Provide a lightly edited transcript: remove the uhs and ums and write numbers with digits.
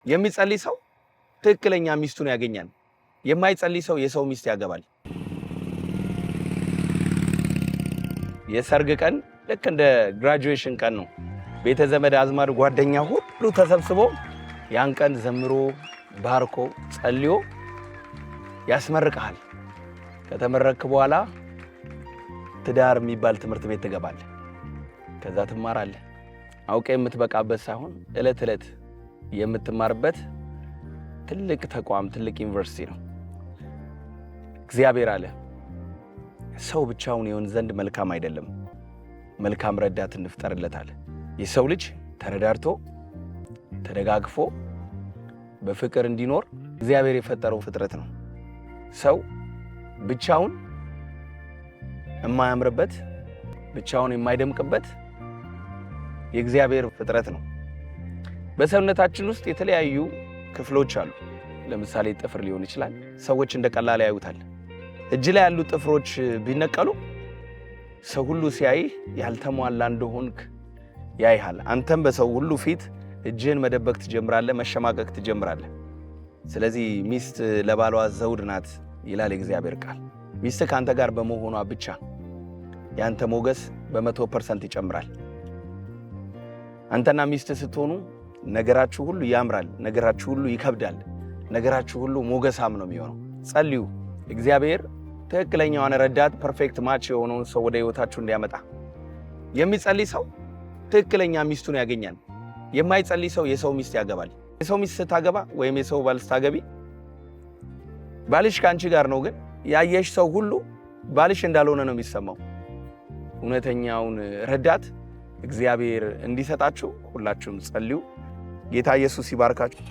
የሚጸልይ ሰው ትክክለኛ ሚስቱን ያገኛል። የማይጸልይ ሰው የሰው ሚስት ያገባል። የሰርግ ቀን ልክ እንደ ግራጁዌሽን ቀን ነው። ቤተ ዘመድ አዝማድ ጓደኛ ሁሉ ተሰብስቦ ያን ቀን ዘምሮ ባርኮ ጸልዮ ያስመርቅሃል። ከተመረቅክ በኋላ ትዳር የሚባል ትምህርት ቤት ትገባለህ። ከዛ ትማራለህ። አውቀ የምትበቃበት ሳይሆን እለት እለት የምትማርበት ትልቅ ተቋም ትልቅ ዩኒቨርሲቲ ነው። እግዚአብሔር አለ ሰው ብቻውን ይሆን ዘንድ መልካም አይደለም፣ መልካም ረዳት እንፍጠርለታል። የሰው ልጅ ተረዳድቶ ተደጋግፎ በፍቅር እንዲኖር እግዚአብሔር የፈጠረው ፍጥረት ነው። ሰው ብቻውን የማያምርበት ብቻውን የማይደምቅበት የእግዚአብሔር ፍጥረት ነው። በሰውነታችን ውስጥ የተለያዩ ክፍሎች አሉ። ለምሳሌ ጥፍር ሊሆን ይችላል። ሰዎች እንደ ቀላል ያዩታል። እጅ ላይ ያሉ ጥፍሮች ቢነቀሉ ሰው ሁሉ ሲያይ ያልተሟላ እንደሆንክ ያይሃል። አንተም በሰው ሁሉ ፊት እጅህን መደበቅ ትጀምራለህ፣ መሸማቀቅ ትጀምራለህ። ስለዚህ ሚስት ለባሏ ዘውድ ናት ይላል የእግዚአብሔር ቃል። ሚስት ከአንተ ጋር በመሆኗ ብቻ ያንተ ሞገስ በ100% ይጨምራል። አንተና ሚስት ስትሆኑ ነገራችሁ ሁሉ ያምራል፣ ነገራችሁ ሁሉ ይከብዳል፣ ነገራችሁ ሁሉ ሞገሳም ነው የሚሆነው። ጸልዩ፣ እግዚአብሔር ትክክለኛውን ረዳት ፐርፌክት ማች የሆነውን ሰው ወደ ህይወታችሁ እንዲያመጣ። የሚጸልይ ሰው ትክክለኛ ሚስቱን ያገኛል። የማይጸልይ ሰው የሰው ሚስት ያገባል። የሰው ሚስት ስታገባ ወይም የሰው ባል ስታገቢ ባልሽ ከአንቺ ጋር ነው፣ ግን ያየሽ ሰው ሁሉ ባልሽ እንዳልሆነ ነው የሚሰማው። እውነተኛውን ረዳት እግዚአብሔር እንዲሰጣችሁ ሁላችሁም ጸልዩ። ጌታ ኢየሱስ ይባርካችሁ።